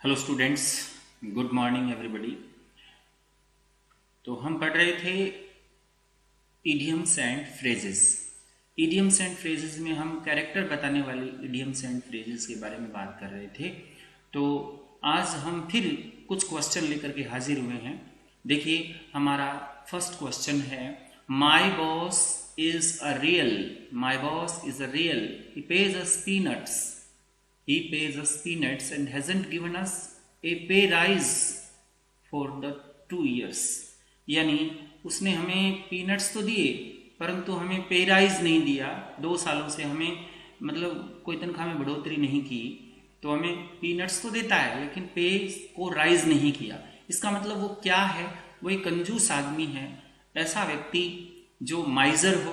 Hello students, good morning everybody. तो हम पढ़ रहे थे idioms and phrases. Idioms and phrases में हम कैरेक्टर बताने वाली इडियम्स एंड फ्रेजेस के बारे में बात कर रहे थे। तो आज हम फिर कुछ क्वेश्चन लेकर के हाजिर हुए हैं। देखिए, हमारा फर्स्ट क्वेश्चन है, माई boss is a real. My boss is a real, he pays us peanuts. He pays us peanuts and hasn't given us a pay rise for the 2 years। यानी उसने हमें पीनट्स तो दिए परंतु हमें पे राइज नहीं दिया। 2 सालों से हमें मतलब कोई तनख्वाह में बढ़ोतरी नहीं की। तो हमें पीनट्स तो देता है लेकिन पे को राइज नहीं किया। इसका मतलब वो क्या है? वो एक कंजूस आदमी है, ऐसा व्यक्ति जो माइजर हो,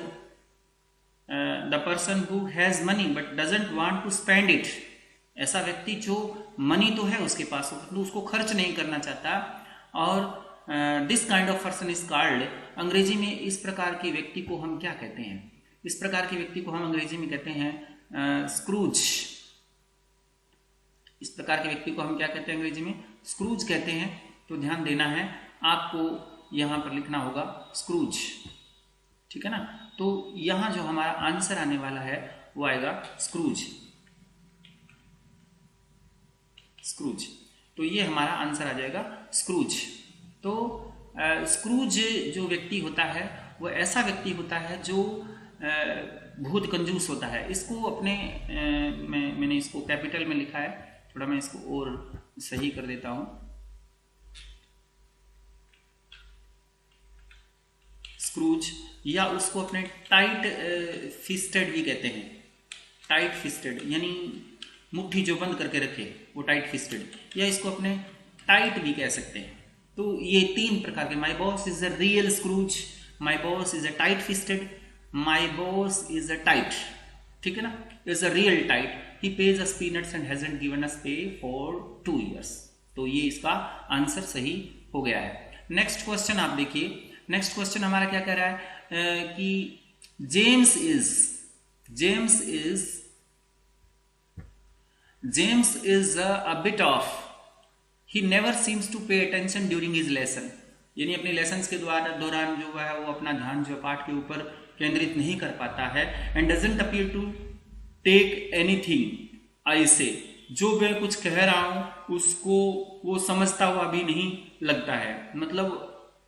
the person who has money but doesn't want to spend it. ऐसा व्यक्ति जो मनी तो है उसके पास, तो उसको खर्च नहीं करना चाहता। और this kind of person is called, अंग्रेजी में इस प्रकार के व्यक्ति को हम क्या कहते हैं? इस प्रकार के व्यक्ति को हम अंग्रेजी में कहते हैं स्क्रूज। इस प्रकार के व्यक्ति को हम क्या कहते हैं अंग्रेजी में? स्क्रूज कहते हैं। तो ध्यान देना है, आपको यहां पर लिखना होगा स्क्रूज, ठीक है ना। तो यहां जो हमारा आंसर आने वाला है वो आएगा स्क्रूज। स्क्रूज, तो ये हमारा आंसर आ जाएगा स्क्रूज। तो स्क्रूज जो व्यक्ति होता है वो ऐसा व्यक्ति होता है जो बहुत कंजूस होता है। इसको अपने मैंने इसको कैपिटल में लिखा है, थोड़ा मैं इसको और सही कर देता हूं। स्क्रूज, या उसको अपने टाइट फिस्टेड भी कहते हैं। टाइट फिस्टेड यानी मुट्ठी जो बंद करके रखे वो टाइट फिस्टेड, या इसको अपने टाइट भी कह सकते हैं। तो ये 3 प्रकार के, my boss is a real Scrooge, my boss is a tight fisted, my boss is a tight, ठीक है ना, is a real tight, he pays us peanuts and hasn't given us pay for 2 years। तो ये इसका answer सही हो गया है। नेक्स्ट क्वेश्चन आप देखिए। नेक्स्ट क्वेश्चन हमारा क्या कह रहा है कि James is a bit off, he never seems to pay attention during his lesson। यानी अपने लेसन्स के दौरान जो है वो अपना ध्यान जो पाठ के ऊपर केंद्रित नहीं कर पाता है। and doesn't appear to take anything I say, जो मैं कुछ कह रहा हूं उसको वो समझता हुआ भी नहीं लगता है। मतलब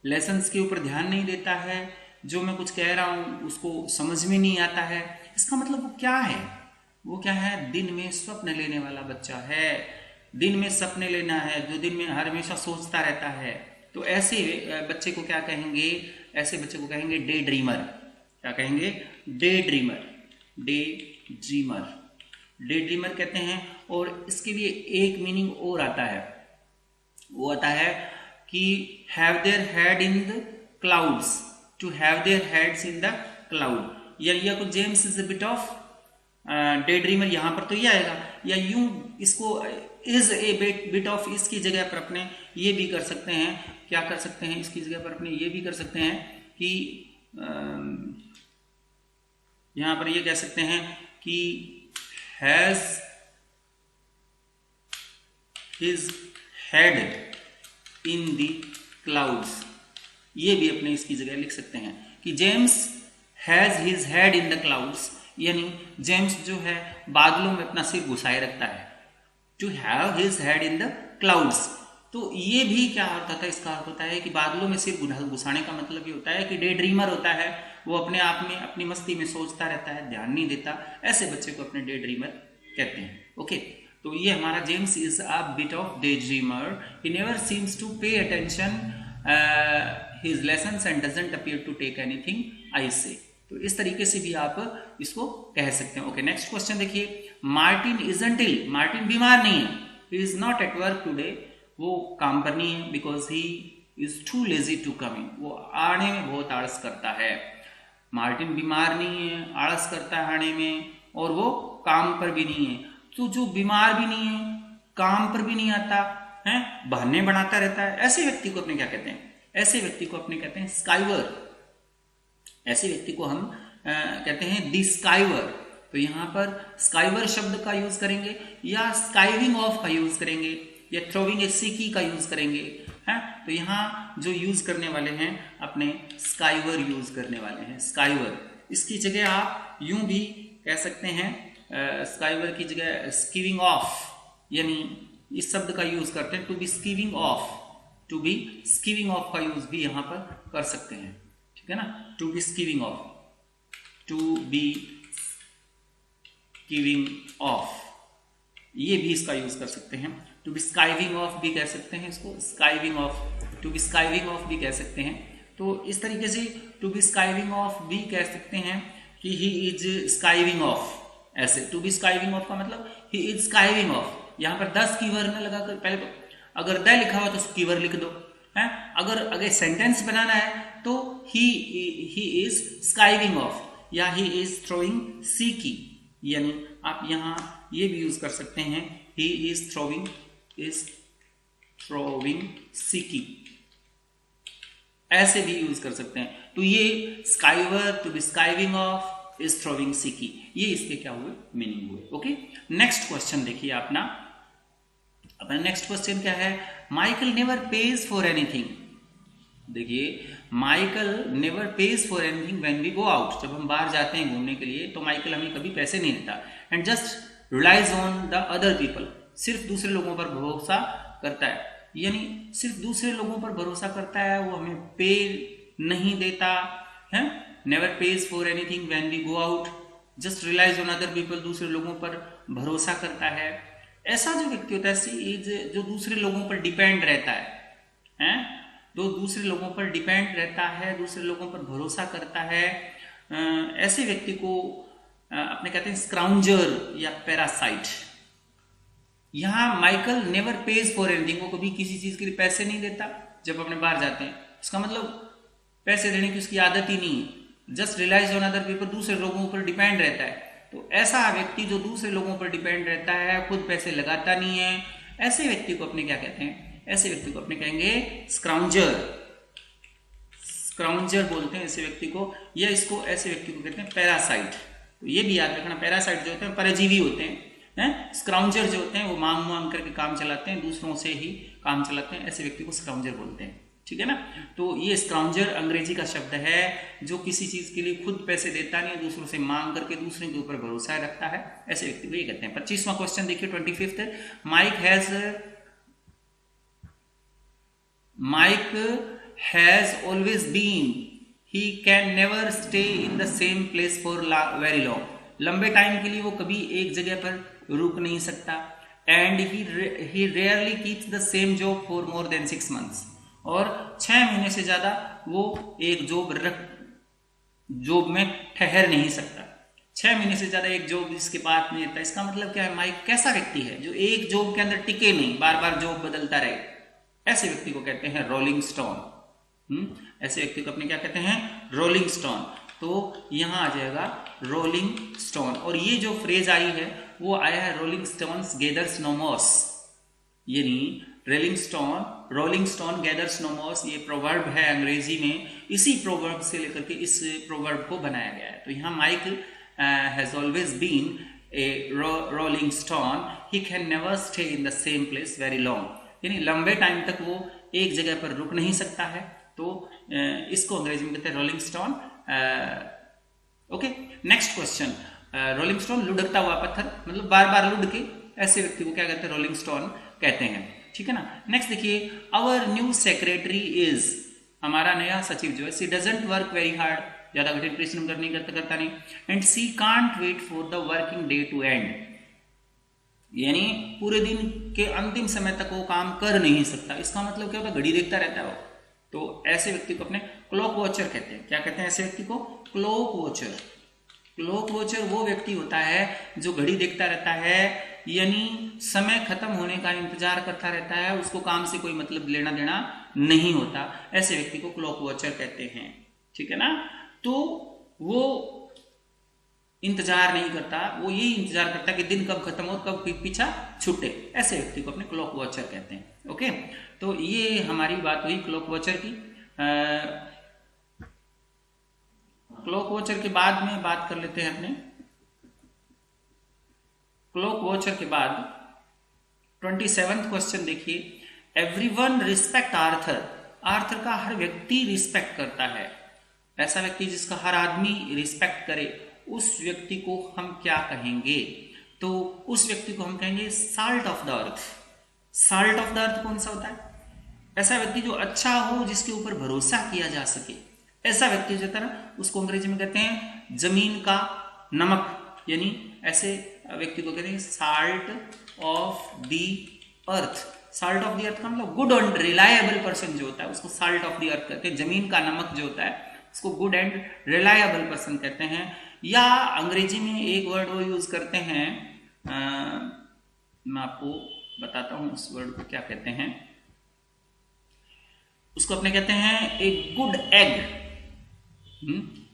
लेसन्स के ऊपर ध्यान नहीं देता है, जो मैं कुछ कह रहा हूं उसको समझ में नहीं आता है। इसका मतलब वो क्या है? वो क्या है? दिन में स्वप्न लेने वाला बच्चा है। दिन में सपने लेना है, जो दिन में हर हमेशा सोचता रहता है। तो ऐसे बच्चे को क्या कहेंगे? ऐसे बच्चे को कहेंगे डे ड्रीमर। क्या कहेंगे? Day dreamer. Day dreamer, day dreamer कहते हैं। और इसके लिए एक मीनिंग और आता है, वो आता है कि have their head in the clouds, to have their heads in the cloud. या कुछ James is a bit of day dreamer, यहां पर तो ये आएगा। या यूं इसको इज ए बिट ऑफ, इसकी जगह पर अपने ये भी कर सकते हैं। क्या कर सकते हैं? इसकी जगह पर अपने ये भी कर सकते हैं कि यहां पर ये कह सकते हैं कि has his head in the clouds. ये भी अपने इसकी जगह लिख सकते हैं कि James has his head in the clouds, यानी जेम्स जो है बादलों में अपना सिर घुसाए रखता है। To have his head in the clouds, तो ये भी क्या अर्थ होता है? इसका अर्थ होता है कि बादलों में सिर घुसाने का मतलब ये होता है कि डे ड्रीमर होता है, वो अपने आप में अपनी मस्ती में सोचता रहता है, ध्यान नहीं देता। ऐसे बच्चे को अपने डे ड्रीमर कहते हैं। ओके, तो ये हमारा James is a bit of day dreamer, he never seems to pay attention his lessons and doesn't appear to take anything I say. तो इस तरीके से भी आप इसको कह सकते हैं। ओके, नेक्स्ट क्वेश्चन देखिए। मार्टिन इजंट इल, मार्टिन बीमार नहीं है। He is not at work today, वो काम पर नहीं है। Because he is too lazy to come in, वो आने में बहुत आलस करता है। मार्टिन बीमार नहीं है, आलस करता है आने में, और वो काम पर भी नहीं है। तो जो बीमार भी नहीं है, काम पर भी नहीं आता है, बहाने बनाता रहता है, ऐसे व्यक्ति को अपने क्या कहते हैं? ऐसे व्यक्ति को अपने कहते हैं स्काइवर। ऐसे व्यक्ति को हम कहते हैं दी स्काइवर। तो यहां पर स्काइवर शब्द का यूज करेंगे या स्काइविंग ऑफ का यूज करेंगे, या थ्रोविंग ए सीकी का यूज करेंगे, है। तो यहाँ जो यूज करने वाले हैं अपने स्काईवर यूज करने वाले हैं, स्काईवर। इसकी जगह आप यूं भी कह सकते हैं, स्काईवर की जगह स्कीविंग ऑफ, यानी इस शब्द का यूज करते हैं, to be skiving off, to be skiving off का यूज भी यहां पर कर सकते हैं, ठीक है ना। To be skiving off, to be skiving off, ये भी इसका यूज कर सकते हैं। टू बी स्काइविंग ऑफ भी कह सकते हैं इसको, स्काइविंग of, to be skiving of भी कह सकते हैं। तो इस तरीके से टू बी स्काइविंग ऑफ भी कह सकते हैं कि ही इज स्काइविंग ऑफ, ऐसे। टू बी स्काइविंग ऑफ का मतलब ही इज स्काइविंग ऑफ। यहां पर द कीवर्ड न लगाकर, पहले अगर द लिखा हुआ तो कीवर्ड लिख दो, है। अगर सेंटेंस बनाना है तो ही इज स्काइविंग ऑफ या ही इज थ्रोइंग सीकी, यानी आप यहां ये भी यूज कर सकते हैं, ही इज थ्रोविंग सीकी, ऐसे भी यूज कर सकते हैं। तो ये skiver, to be skiving off, is throwing sickie, ये इसके क्या हुए, मीनिंग हुए। ओके, नेक्स्ट क्वेश्चन देखिए अपना नेक्स्ट क्वेश्चन क्या है, Michael never pays for anything. देखिए, Michael never pays for anything when we go out. जब हम बाहर जाते हैं घूमने के लिए तो माइकल हमें कभी पैसे नहीं देता। And just relies on the other people, सिर्फ दूसरे लोगों पर भरोसा करता है, यानी सिर्फ दूसरे लोगों पर भरोसा करता है, वो हमें पे नहीं देता है। Never pays for anything when we go out, just relies on other people, दूसरे लोगों पर भरोसा करता है। ऐसा जो व्यक्ति होता है सी इज, जो दूसरे लोगों पर डिपेंड रहता है, जो दूसरे लोगों पर डिपेंड रहता है, दूसरे लोगों पर भरोसा करता है, ऐसे व्यक्ति को अपने कहते हैं स्क्राउंजर या पैरासाइट। यहां Michael never pays for anything, वो कभी किसी चीज के लिए पैसे नहीं देता जब अपने बाहर जाते हैं। इसका मतलब पैसे देने की उसकी आदत ही नहीं है। Just relies on other people, दूसरे लोगों पर डिपेंड रहता है। तो ऐसा व्यक्ति जो दूसरे लोगों पर डिपेंड रहता है, खुद पैसे लगाता नहीं है, ऐसे व्यक्ति को अपने क्या कहते हैं, ऐसे व्यक्ति को अपने कहेंगे स्क्राउंजर। स्क्राउंजर बोलते हैं ऐसे व्यक्ति को, या इसको ऐसे व्यक्ति को कहते हैं पैरासाइट। तो ये भी याद रखना, पैरासाइट जो होते हैं परजीवी होते हैं, स्क्राउंजर जो होते हैं वो मांग मांग करके काम चलाते हैं, दूसरों से ही काम चलाते हैं, ऐसे व्यक्ति को स्क्राउंजर बोलते हैं, ठीक है ना। तो ये स्क्राउंजर अंग्रेजी का शब्द है, जो किसी चीज के लिए खुद पैसे देता नहीं, दूसरों से मांग करके दूसरे के ऊपर भरोसा रखता है, ऐसे व्यक्ति को ये कहते हैं। 25वां क्वेश्चन देखिए, 25th, Mike has always been, he can never stay in the same place for very long. लंबे टाइम के लिए वो कभी एक जगह पर रुक नहीं सकता। And he rarely keeps the same job for more than 6 months. और 6 महीने से ज्यादा वो एक जॉब में ठहर नहीं सकता। 6 महीने से ज्यादा एक जॉब इसके पास नहीं रहता। इसका मतलब क्या है, माइक कैसा व्यक्ति है जो एक जॉब के अंदर टिके नहीं, बार बार जॉब बदलता रहे, ऐसे व्यक्ति को कहते हैं रोलिंग स्टोन। ऐसे व्यक्ति को अपने क्या कहते हैं, रोलिंग स्टोन। तो यहां आ जाएगा रोलिंग स्टोन। और ये जो फ्रेज आई है वो आया है rolling stones gathers no moss, यानी rolling stone gathers no moss, ये प्रोवर्ब है अंग्रेजी में। इसी प्रोवर्ब से लेकर के इस प्रोवर्ब को बनाया गया है। तो यहाँ Michael has always been a rolling stone, he can never stay in the same place very long, यानी लंबे टाइम तक वो एक जगह पर रुक नहीं सकता है। तो इसको अंग्रेजी में कहते हैं rolling stone. Okay, next question, rolling stone लुढ़कता हुआ पत्थर, मतलब बार बार लुढ़ के, ऐसे व्यक्ति को क्या कहते हैं, रोलिंग स्टोन कहते हैं, ठीक है ना। नेक्स्ट देखिए, आवर न्यू सेक्रेटरी इज, हमारा नया सचिव जो है, she doesn't work very hard, ज्यादा कठिन परिश्रम करता नहीं, and she can't wait for the working day to end, यानी पूरे दिन के अंतिम समय तक वो काम कर नहीं सकता। इसका मतलब क्या होता है, घड़ी देखता रहता है वो। तो ऐसे व्यक्ति को अपने क्लॉक वॉचर कहते हैं। क्या कहते हैं ऐसे व्यक्ति को, क्लॉक वॉचर। क्लॉक वॉचर वो व्यक्ति होता है जो घड़ी देखता रहता है, यानी समय खत्म होने का इंतजार करता रहता है, उसको काम से कोई मतलब लेना देना नहीं होता। ऐसे व्यक्ति को क्लॉक वॉचर कहते हैं, ठीक है ना। तो वो इंतजार नहीं करता, वो यही इंतजार करता कि दिन कब खत्म हो, कब पीछा छूटे, ऐसे व्यक्ति को अपने क्लॉक वॉचर कहते हैं। ओके, तो ये हमारी बात हुई क्लॉक वॉचर की। क्लॉक वॉचर के बाद में बात कर लेते हैं अपने, क्लॉक वॉचर के बाद 27th क्वेश्चन देखिए, एवरीवन रिस्पेक्ट आर्थर। आर्थर का हर व्यक्ति रिस्पेक्ट करता है। ऐसा व्यक्ति जिसका हर आदमी रिस्पेक्ट करे, उस व्यक्ति को हम क्या कहेंगे? तो उस व्यक्ति को हम कहेंगे salt of the earth. Salt of the earth कौन सा होता है? ऐसा व्यक्ति जो अच्छा हो, जिसके ऊपर भरोसा किया जा सके, ऐसा व्यक्ति जो होता है ना, उसको अंग्रेजी में कहते हैं जमीन का नमक। यानी ऐसे व्यक्ति को कहते हैं salt of the earth. Salt of the earth का मतलब गुड एंड रिलायबल पर्सन जो होता है, उसको साल्ट ऑफ द अर्थ कहते हैं। जमीन का नमक जो होता है, उसको गुड एंड रिलायबल पर्सन कहते हैं। या अंग्रेजी में एक वर्ड वो यूज करते हैं, मैं आपको बताता हूं उस वर्ड को क्या कहते हैं। उसको अपने कहते हैं ए गुड एग।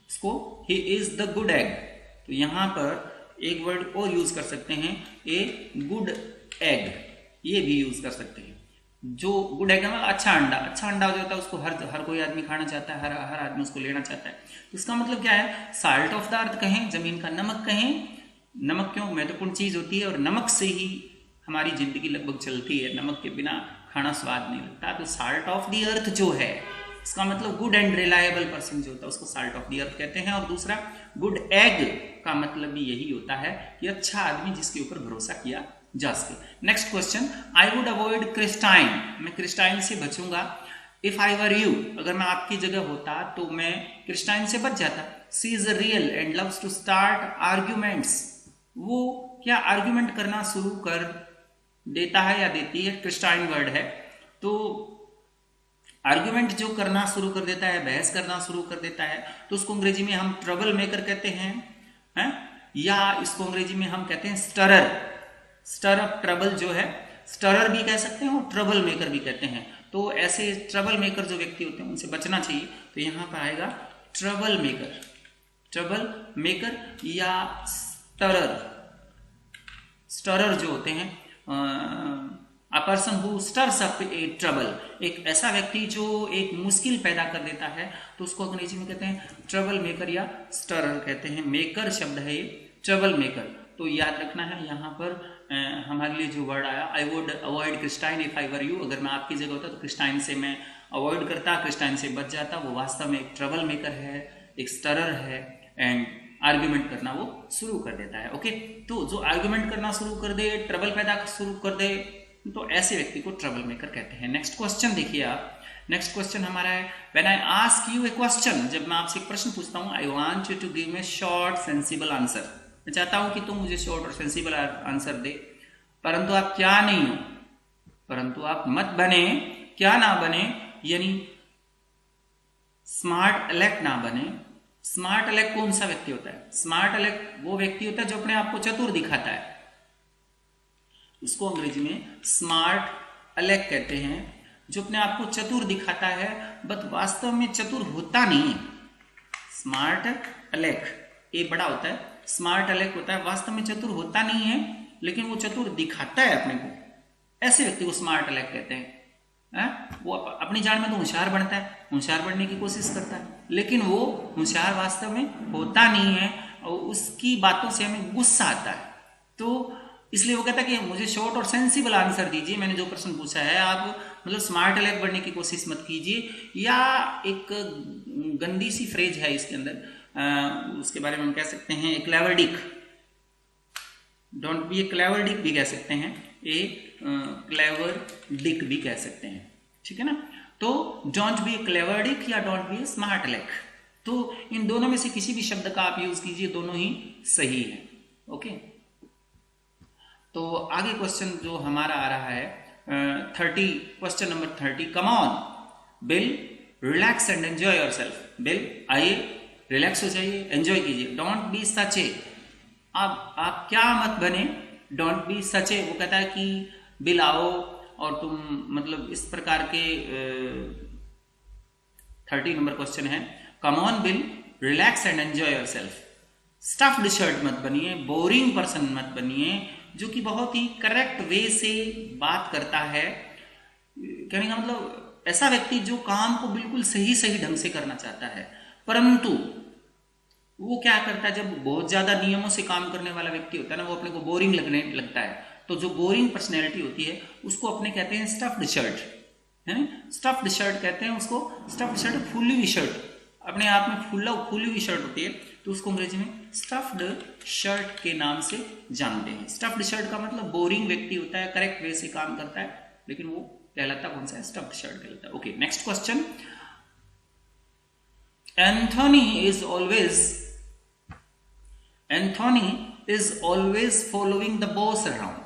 उसको he is the good egg. तो यहां पर एक वर्ड और यूज कर सकते हैं, ए गुड एग, ये भी यूज कर सकते हैं। जो गुड एग मतलब अच्छा अंडा। अच्छा अंडा जो होता है उसको हर कोई आदमी खाना चाहता है, हर आदमी उसको लेना चाहता है। तो इसका मतलब क्या है? साल्ट ऑफ द अर्थ कहें, जमीन का नमक कहें। नमक क्यों महत्वपूर्ण चीज होती है, और नमक से ही हमारी जिंदगी लगभग चलती है। नमक के बिना खाना स्वाद नहीं लगता। तो साल्ट ऑफ द अर्थ जो है, इसका मतलब गुड एंड रिलायबल पर्सन जो होता है, उसको साल्ट ऑफ द अर्थ कहते हैं। और दूसरा गुड एग का मतलब भी यही होता है कि अच्छा आदमी जिसके ऊपर भरोसा किया जा सके। Next question, I would avoid Christine. मैं क्रिस्टाइन से बचूंगा। इफ आई वर यू, अगर मैं आपकी जगह होता तो मैं क्रिस्टाइन से बच जाता। She is real and loves to start arguments. वो क्या आर्ग्यूमेंट करना शुरू कर देता है या देती है, क्रिस्टाइन वर्ड है। तो आर्ग्यूमेंट जो करना शुरू कर देता है, बहस करना शुरू कर देता है, तो उसको अंग्रेजी में हम ट्रबल मेकर कहते हैं, या इसको अंग्रेजी में हम कहते हैं स्टरर। स्टर अप ट्रबल जो है, स्टरर भी कह सकते हैं और ट्रबल मेकर भी कहते हैं। तो ऐसे ट्रबल मेकर जो व्यक्ति होते हैं उनसे बचना चाहिए। तो यहां पर आएगा ट्रबल मेकर। ट्रबल मेकर या स्टरर। स्टरर जो होते हैं, a person who stirs up a trouble, एक ऐसा व्यक्ति जो एक मुश्किल पैदा कर देता है, तो उसको अंग्रेजी में कहते हैं ट्रबल मेकर या स्टरर कहते हैं। मेकर शब्द है ये, ट्रबल मेकर। तो याद रखना है यहाँ पर हमारे लिए जो वर्ड आया, I would avoid Christine if I were you. अगर मैं आपकी जगह होता तो क्रिस्टाइन से मैं अवॉइड करता, क्रिस्टाइन से बच जाता। वो वास्तव में एक ट्रबल मेकर है, एक स्टरर है, एंड आर्ग्यूमेंट करना वो शुरू कर देता है। ओके, तो जो आर्ग्यूमेंट करना शुरू कर दे, ट्रबल पैदा शुरू कर दे, तो ऐसे व्यक्ति को ट्रबल मेकर कहते हैं। नेक्स्ट क्वेश्चन देखिए आप। नेक्स्ट क्वेश्चन हमारा है, when I ask you a question, जब मैं आपसे एक प्रश्न पूछता हूं, I want you to give me short sensible answer. मैं चाहता हूं कि तुम मुझे शॉर्ट और सेंसिबल आंसर दे, परंतु आप क्या नहीं हो, परंतु आप मत बने, क्या ना बने, यानी स्मार्ट अलेक ना बने। स्मार्ट अलेक कौन सा व्यक्ति होता है? स्मार्ट अलेक वो व्यक्ति होता है जो अपने आप को चतुर दिखाता है, उसको अंग्रेजी में स्मार्ट अलेक कहते हैं। जो अपने आप को चतुर दिखाता है बट वास्तव में चतुर होता नहीं है। स्मार्ट अलेक, ए बड़ा होता है, स्मार्ट अलेक होता है, वास्तव में चतुर होता नहीं है, लेकिन वो चतुर दिखाता है अपने को। ऐसे व्यक्ति को स्मार्ट अलेक कहते हैं। वो अपनी जान में तो होशियार बनता है, होशियार बनने की कोशिश करता है, लेकिन वो होशियार वास्तव में होता नहीं है, और उसकी बातों से हमें गुस्सा आता है। तो इसलिए वो कहता है कि मुझे शॉर्ट और सेंसिबल आंसर दीजिए, मैंने जो प्रश्न पूछा है, आप मतलब स्मार्ट अलेक बनने की कोशिश मत कीजिए। या एक गंदी सी फ्रेज है इसके अंदर, उसके बारे में हम कह सकते हैं a clever dick. Don't be a clever dick भी कह सकते हैं, ए क्लेवर डिक भी कह सकते हैं, ठीक है ना। तो don't be a clever dick या don't be a smart alec, तो इन दोनों में से किसी भी शब्द का आप यूज कीजिए, दोनों ही सही है। ओके, तो आगे क्वेश्चन जो हमारा आ रहा है 30, question number 30, come on bill, relax and enjoy yourself. Bill, आइए रिलैक्स हो जाइए, एंजॉय कीजिए। डोंट बी सच ए, आप क्या मत बने, डोंट बी सच ए। वो कहता है कि बिल आओ और तुम मतलब इस प्रकार के 30 नंबर क्वेश्चन है, come on bill, relax and enjoy yourself. Stuffed shirt मत बनिए, बोरिंग पर्सन मत बनिए, जो कि बहुत ही करेक्ट वे से बात करता है। कहने का मतलब ऐसा व्यक्ति जो काम को बिल्कुल सही सही ढंग से करना चाहता है, परंतु वो क्या करता है, जब बहुत ज्यादा नियमों से काम करने वाला व्यक्ति होता है ना, वो अपने को बोरिंग लगने लगता है, तो जो बोरिंग पर्सनैलिटी होती है उसको अपने कहते हैं स्टफ्ड शर्ट, है स्टफ्ड शर्ट कहते हैं उसको। स्टफ्ड शर्ट फुली हुई शर्ट, अपने आप में फुली हुई शर्ट होती है, तो उसको अंग्रेजी में स्टफ्ड शर्ट के नाम से जानते हैं। स्टफ्ड शर्ट का मतलब बोरिंग व्यक्ति होता है, करेक्ट वे से काम करता है, लेकिन वो कहलाता कौन सा है? स्टफ्ड शर्ट कहलाता है। Okay, next question. Anthony is always following the boss around.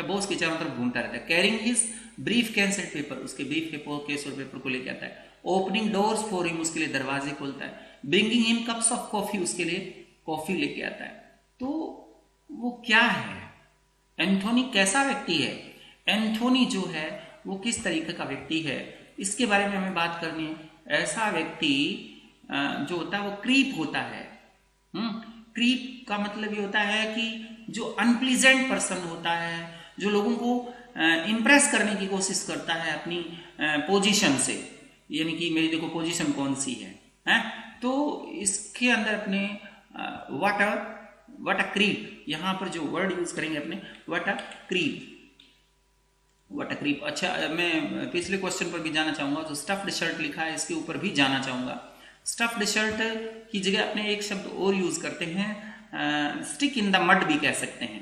Boss के चारों तरफ घूमता रहता है। Carrying his brief case and paper, उसके ब्रीफ केस और पेपर को लेके आता है। ओपनिंग डोर्स फॉर हिम, उसके लिए दरवाजे खोलता है। Bringing him cups of coffee, उसके लिए कॉफी लेके आता है। तो वो क्या है? एंथोनी कैसा व्यक्ति है? एंथोनी जो है वो किस तरीके का व्यक्ति है, इसके बारे में हमें बात करनी है। ऐसा व्यक्ति जो होता है वो क्रीप होता है। क्रीप का मतलब ये होता है कि जो अनप्लीजेंट पर्सन होता है, जो लोगों को इंप्रेस करने की कोशिश करता है अपनी पोजीशन से, यानी कि मेरी देखो पोजीशन कौन सी है? तो इसके अंदर अपने व्हाट अ क्रीप, यहां पर जो वर्ड यूज करेंगे अपने व्हाट अ क्रीप। अच्छा, मैं पिछले क्वेश्चन पर भी जाना चाहूंगा, जो स्टफ्ड शर्ट लिखा है इसके ऊपर भी जाना चाहूंगा। स्टफ्ड शर्ट की जगह अपने एक शब्द और यूज करते हैं, स्टिक इन द मड भी कह सकते हैं।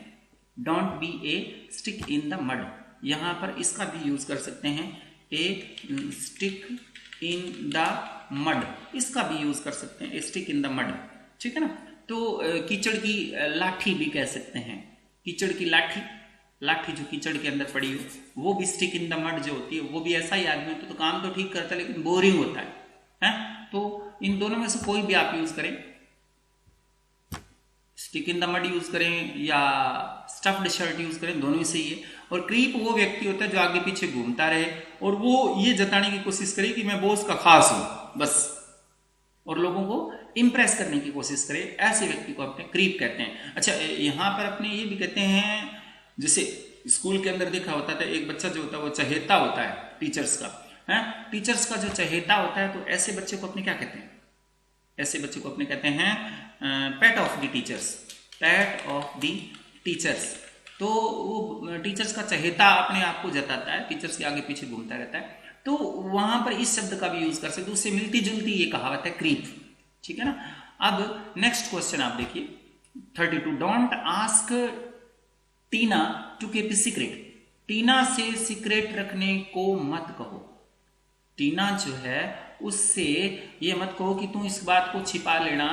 Don't be A stick in the mud, यहां पर इसका भी यूज कर सकते हैं। ए स्टिक इन द मड, इसका भी यूज कर सकते हैं, स्टिक इन द मड, ठीक है ना। तो कीचड़ की लाठी भी कह सकते हैं। कीचड़ की लाठी जो कीचड़ के अंदर पड़ी हो, वो भी स्टिक इन द मड जो होती है, वो भी ऐसा ही आदमी तो काम तो ठीक करता है लेकिन बोरिंग होता है। तो इन दोनों में से कोई भी आप यूज करें, stick in the mud use करें या स्टफ्ड शर्ट यूज करें, दोनों ही सही है। और क्रीप वो व्यक्ति होता है जो आगे पीछे घूमता रहे और वो ये जताने की कोशिश करे कि मैं बॉस का खास हूं बस, और लोगों को इंप्रेस करने की कोशिश करे, ऐसे व्यक्ति को अपने क्रीप कहते हैं। अच्छा, यहां पर अपने ये भी कहते हैं, जैसे स्कूल के अंदर देखा होता था, एक बच्चा जो होता है वो चहेता होता है टीचर्स का, है टीचर्स का जो चहेता होता है, तो ऐसे बच्चे को अपने क्या कहते हैं? ऐसे बच्चे को अपने कहते हैं pet of the teachers, pet of the teachers. तो वो टीचर्स का चहेता अपने आप को जताता है, टीचर्स के आगे पीछे घूमता रहता है, तो वहां पर इस शब्द का भी यूज कर सकते, उससे मिलती जुलती ये कहावत है क्रीप, ठीक है ना। अब नेक्स्ट क्वेश्चन आप देखिए 32। Don't ask Tina to keep a secret, Tina से सीक्रेट रखने को मत कहो। टीना जो है उससे ये मत कहो कि तुम इस बात को छिपा लेना,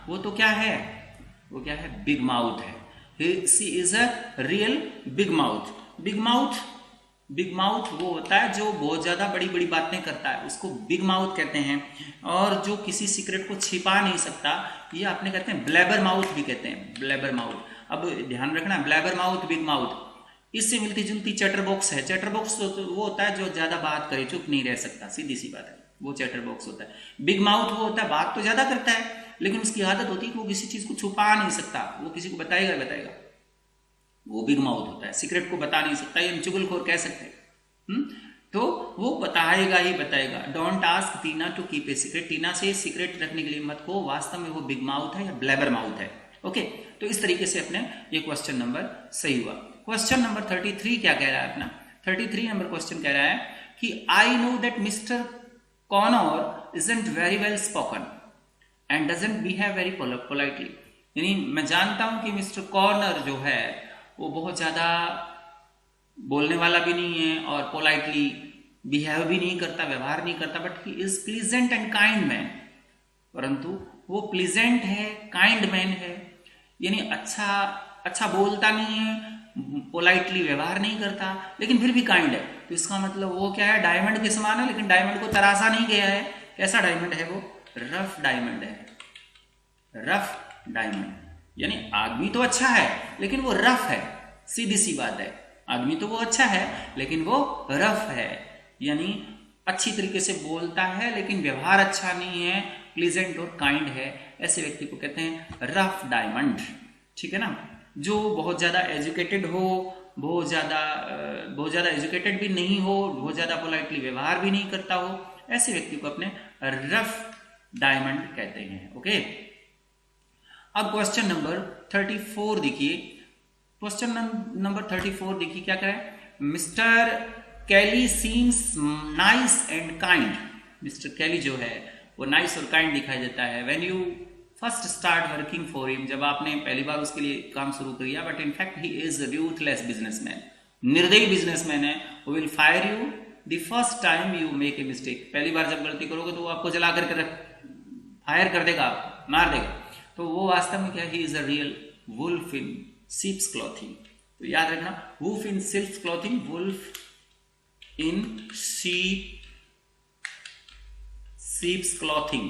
वो तो क्या है? वो क्या है? बिग माउथ है। She is a real big mouth. Big mouth वो होता है जो बहुत ज्यादा बड़ी बड़ी बातें करता है, उसको बिग माउथ कहते हैं। और जो किसी सीक्रेट को छिपा नहीं सकता, ये आपने कहते हैं ब्लैबर माउथ भी कहते हैं, ब्लैबर माउथ। अब ध्यान रखना, ब्लैबर माउथ, बिग माउथ, इससे मिलती जुलती चैटर बॉक्स है। चैटर बॉक्स तो वो होता है जो ज्यादा बात करे, चुप नहीं रह सकता, सीधी सी बात है, वो चैटर बॉक्स होता है। बिग माउथ वो होता है बात तो ज्यादा करता है लेकिन उसकी आदत होती है कि वो किसी चीज को छुपा नहीं सकता, वो किसी को बताएगा, वो बिग माउथ होता है। सीक्रेट को बता नहीं सकता, ये चुगलखोर कह सकते हैं। तो वो बताएगा ही बताएगा। Don't ask Tina to keep a secret, Tina से सीक्रेट रखने के लिए मत को, वास्तव में वो बिग माउथ है या ब्लैबर माउथ है। ओके, तो इस तरीके से अपने ये क्वेश्चन नंबर सही हुआ। क्वेश्चन नंबर 33 क्या कह रहा है अपना? 33 नंबर क्वेश्चन कह रहा है कि I know that mister Connor isn't very well spoken and doesn't behave very politely, यानी मैं जानता हूं कि मिस्टर कॉर्नर जो है वो बहुत ज्यादा बोलने वाला भी नहीं है और पोलाइटली बिहेव भी नहीं करता, व्यवहार नहीं करता, but he is pleasant and kind man, परंतु वो प्लीजेंट है, काइंड मैन है, यानी अच्छा बोलता नहीं है, पोलाइटली व्यवहार नहीं करता, लेकिन फिर भी काइंड है। तो इसका मतलब वो क्या है? डायमंड के समान है, लेकिन डायमंड को तराशा नहीं गया है। कैसा डायमंड है वो? रफ डायमंड है, रफ डायमंड, यानी आदमी तो अच्छा है लेकिन वो रफ है, सीधी सी बात है। आदमी तो वो अच्छा है लेकिन वो रफ है, यानी अच्छी तरीके से बोलता है लेकिन व्यवहार अच्छा नहीं है, प्लीजेंट और काइंड है, ऐसे व्यक्ति को कहते हैं रफ डायमंड, ठीक है ना। जो बहुत ज्यादा एजुकेटेड हो, बहुत ज्यादा एजुकेटेड भी नहीं हो, बहुत ज्यादा पोलाइटली व्यवहार भी नहीं करता हो, ऐसे व्यक्ति को अपने रफ डायमंड कहते हैं। ओके, अब क्वेश्चन नंबर 34 देखिए। क्वेश्चन नंबर 34 देखिए क्या करें। Mister Kelly seems nice and kind. Mister Kelly जो है वो नाइस और काइंड दिखाई देता है when you first start working for him, जब आपने पहली बार उसके लिए काम शुरू किया, but in fact he is ruthless businessman, निर्दयी बिजनेसमैन है। वो will fire you the first time you make a mistake. पहली बार जब गलती करोगे तो वो आपको जला करके फायर कर देगा, आपको मार देगा। तो वो वास्तव में क्या, he is a real wolf in sheep's clothing. तो याद रखना, wolf in sheep's clothing, wolf in sheep's clothing,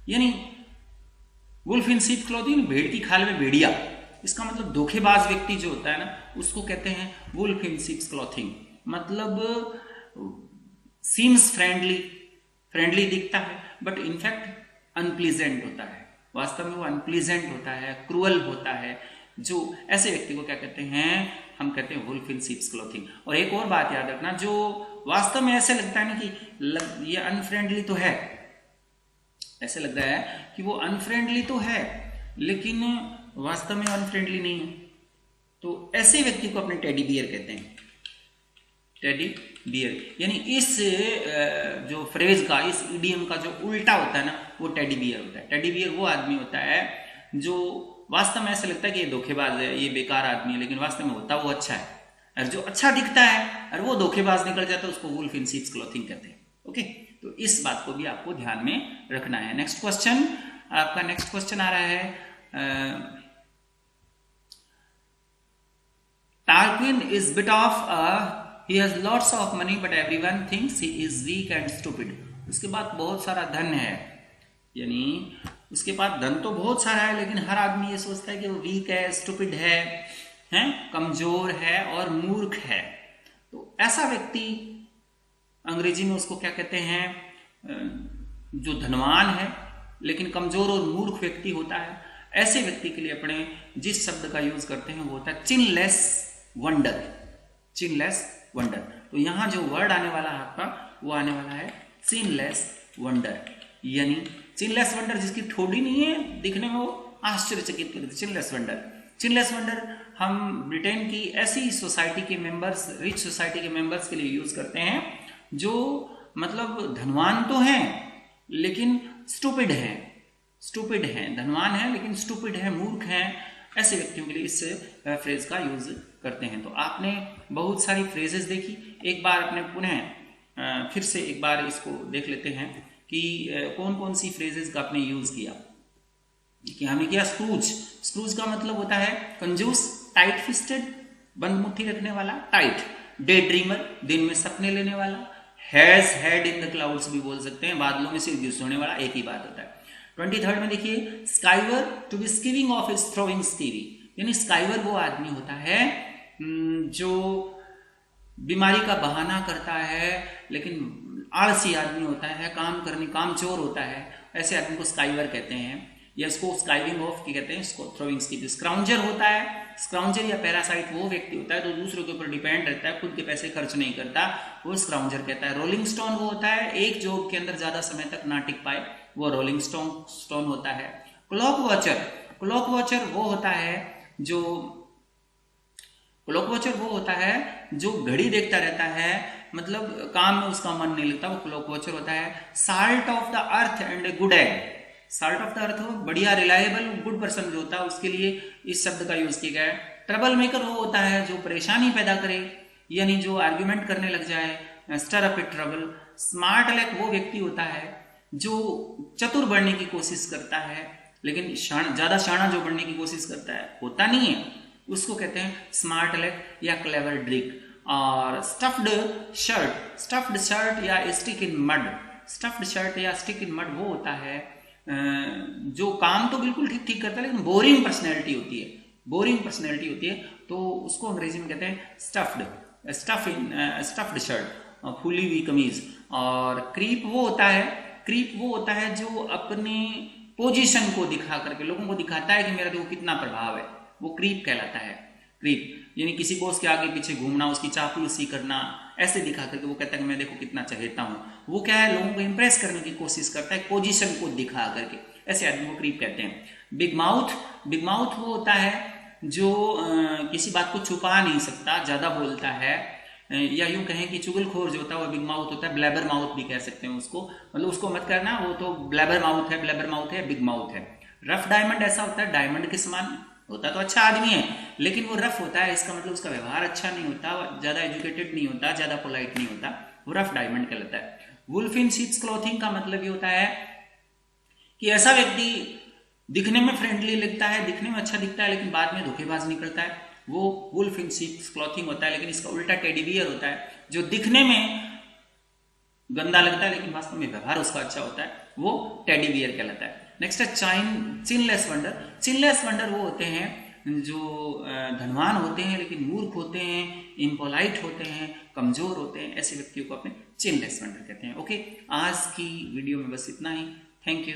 यानी वुल्फ इन शीप्स क्लॉथिंग, भेड़ की खाल में भेड़िया। इसका मतलब धोखेबाज व्यक्ति जो होता है ना, उसको कहते हैं वुल्फ इन शीप्स क्लॉथिंग। मतलब सीम्स फ्रेंडली दिखता है, बट इनफैक्ट अनप्लीजेंट होता है। वास्तव में वो अनप्लीजेंट होता है, क्रूअल होता है। जो ऐसे व्यक्ति को क्या कहते हैं, हम कहते हैं वुल्फ इन शीप्स क्लॉथिंग। और एक और बात याद रखना, जो वास्तव में ऐसे लगता है ना कि ये अनफ्रेंडली तो है, ऐसे लग रहा है कि वो अनफ्रेंडली तो है, लेकिन वास्तव में अनफ्रेंडली नहीं है, तो ऐसे व्यक्ति को अपने टेडी बियर कहते हैं, टेडी बियर। यानी इस जो फ्रेज का, इस इडियम का जो उल्टा होता है ना, वो टेडी बियर होता है। टेडी बियर वो आदमी होता है जो वास्तव में ऐसा लगता है कि ये धोखेबाज है, ये बेकार आदमी है, लेकिन वास्तव में होता वो अच्छा है। और जो अच्छा दिखता है और वो धोखेबाज निकल जाता है, उसको वुल्फ इन शीप्स क्लॉथिंग कहते हैं। ओके, तो इस बात को भी आपको ध्यान में रखना है। नेक्स्ट क्वेश्चन, आपका नेक्स्ट क्वेश्चन आ रहा है, Tarquin is bit of he has lots of money but everyone thinks he is weak and stupid. उसके पास बहुत सारा धन है, यानी उसके पास धन तो बहुत सारा है, लेकिन हर आदमी ये सोचता है कि वो वीक है, स्टूपिड है, कमजोर है और मूर्ख है। तो ऐसा व्यक्ति अंग्रेजी में उसको क्या कहते हैं, जो धनवान है लेकिन कमजोर और मूर्ख व्यक्ति होता है। ऐसे व्यक्ति के लिए अपने जिस शब्द का यूज करते हैं वो होता है चिनलेस वंडर, चिनलेस वंडर। तो यहां जो वर्ड आने वाला है आपका, वो आने वाला है चिनलेस वंडर। यानी चिनलेस वंडर जिसकी ठोड़ी नहीं है, दिखने में वो आश्चर्यचकित करते, चिनलेस वंडर। चिनलेस वंडर हम ब्रिटेन की ऐसी सोसाइटी के मेंबर्स, रिच सोसाइटी के मेंबर्स के लिए यूज करते हैं जो मतलब धनवान तो हैं लेकिन स्टूपिड हैं, धनवान है लेकिन स्टूपिड है, मूर्ख हैं। ऐसे व्यक्तियों के लिए इस फ्रेज का यूज करते हैं। तो आपने बहुत सारी फ्रेजेस देखी, एक बार अपने पुनः फिर से एक बार इसको देख लेते हैं कि कौन कौन सी फ्रेजेस का आपने यूज किया। कि हमने किया स्क्रूज का मतलब होता है कंजूस, टाइट फिस्टेड, बंद मुट्ठी रखने वाला, टाइट। डे ड्रीमर, दिन में सपने लेने वाला। Has head in the clouds भी बोल सकते हैं, बादलों में सिर घुसने वाला, एक ही बात होता है। 23rd में देखिए, skiver to be skiving off is throwing sickie, यानी स्काइवर वो आदमी होता है जो बीमारी का बहाना करता है लेकिन आलसी आदमी होता है, कामचोर होता है। ऐसे आदमी को स्काइवर कहते हैं, या इसको स्काइविंग ऑफ की कहते हैं, इसको थ्रोइंग स्कीवी। स्क्राउंजर होता है, स्क्राउंजर या पैरासाइट वो व्यक्ति होता है जो दूसरों के ऊपर डिपेंड रहता है, खुद के पैसे खर्च नहीं करता, वो स्क्राउंजर कहता है। रोलिंग स्टोन वो होता है एक जॉब के अंदर ज्यादा समय तक ना टिक पाए, वो रोलिंग स्टोन होता है। क्लॉक वॉचर वो होता है जो घड़ी देखता रहता है, मतलब काम में उसका मन नहीं लगता, वो क्लॉक वॉचर होता है। Salt of the earth and A good egg, salt of the earth हो बढ़िया रिलायबल गुड पर्सन जो होता है, उसके लिए इस शब्द का यूज किया गया है। ट्रबल मेकर वो होता है जो परेशानी पैदा करे, यानी जो आर्ग्यूमेंट करने लग जाए, stir up a trouble. Smart aleck वो व्यक्ति होता है जो चतुर बनने की कोशिश करता है लेकिन ज्यादा शाना जो बनने की कोशिश करता है होता नहीं है, उसको कहते हैं स्मार्ट अलेक या क्लेवर ड्रिक। और स्टफ्ड शर्ट या स्टिक इन मड वो होता है जो काम तो बिल्कुल ठीक करता है लेकिन बोरिंग पर्सनैलिटी होती है, तो उसको अंग्रेजी में कहते हैं स्टफ्ड शर्ट, फूली हुई कमीज। और क्रीप वो होता है जो अपने पोजीशन को दिखा करके लोगों को दिखाता है कि मेरा देखो कितना प्रभाव है, वो क्रीप कहलाता है। क्रीप यानी किसी बॉस के आगे पीछे घूमना, उसकी चापलूसी करना, ऐसे दिखा करके वो कहता है कि मैं देखो कितना चहेता हूं। वो क्या है, लोगों को इंप्रेस करने की कोशिश करता है पोजीशन को दिखा करके, ऐसे आदमी को क्रीप कहते हैं। बिग माउथ वो होता है जो किसी बात को छुपा नहीं सकता, ज्यादा बोलता है, या यूं कहें कि चुगलखोर जो होता है वो बिग माउथ होता है, ब्लैबर माउथ भी कह सकते हैं उसको, मतलब उसको मत करना, वो तो ब्लैबर माउथ है, बिग माउथ है। रफ डायमंड ऐसा होता है, डायमंड के समान होता तो अच्छा आदमी है, लेकिन वो रफ होता है, इसका मतलब उसका व्यवहार अच्छा नहीं होता, ज्यादा एजुकेटेड नहीं होता, ज्यादा पोलाइट नहीं होता, वो रफ डायमंड कहलाता है। वुल्फ इन शीप्स क्लॉथिंग का मतलब ये होता है कि ऐसा व्यक्ति दिखने में फ्रेंडली लगता है, दिखने में अच्छा दिखता है, लेकिन बाद में धोखेबाज निकलता है, वो वुल्फ इन शीप्स क्लॉथिंग होता है। लेकिन इसका उल्टा टेडी बियर होता है, जो दिखने में गंदा लगता है लेकिन वास्तव में व्यवहार उसका अच्छा होता है, वो टेडी बियर कहलाता है। नेक्स्ट है चिनलेस वंडर। चिनलेस वंडर वो होते हैं जो धनवान होते हैं लेकिन मूर्ख होते हैं, इम्पोलाइट होते हैं, कमजोर होते हैं, ऐसे व्यक्तियों को अपने चिनलेस वंडर कहते हैं। ओके, आज की वीडियो में बस इतना ही। Thank you.